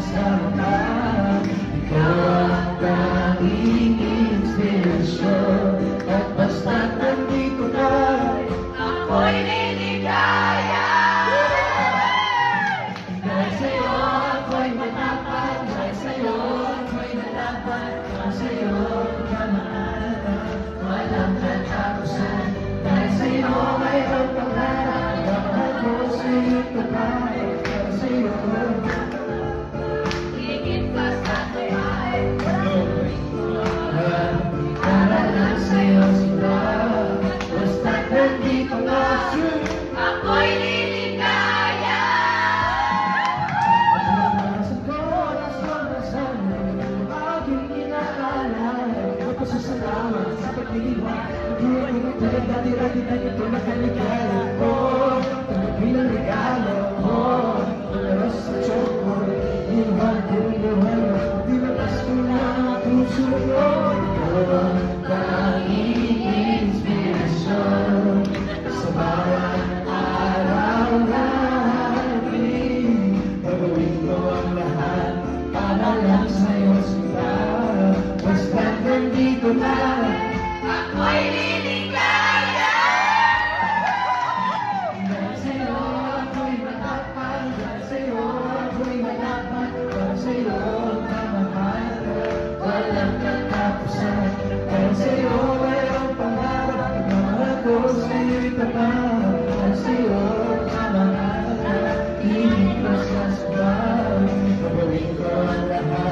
kasama ka. Ikaw ang tanging inspirasyon, at basta't nandito ka, ako'y liligaya. dahil sa'yo ako'y matapang, dahil sa'yo ako'y nalaban, dahil sa'yo kamahal, walang katapusan. Dahil sa'yo mayroong pangarap, mahal ko sa'yo tabay, dahil sa'yo Higit pa sa buhay. para lang sa'yo sila, basta't nandito ka. Ako'y liligaya. Sa corazon na sa'yo, aking inaalala, magpasasalamat sa pagdiliwan. Buhay ko tulad dati-dati na ito nakaligaya ko. Tanggapin ang regalo mo, palaras sa tsoko, iwan ko ang buhay mo, dilakas ko na ang puso ko. Ikaw ang tanging inspirasyon sa bawat araw na aking. Gagawin ko ang lahat para lang sa'yo sila, basta't nandito na. Ako'y liligaya. Dahil sa'yo ako'y matapang, dahil sa'yo ako'y malaban, dahil sa'yo kamahal, walang katapusan. Dahil sa'yo mayroong pangarap, mahal ko sa'yo itabang, dahil sa'yo kamahal, hihigit pa sa sabay, gagawin ko ang lahat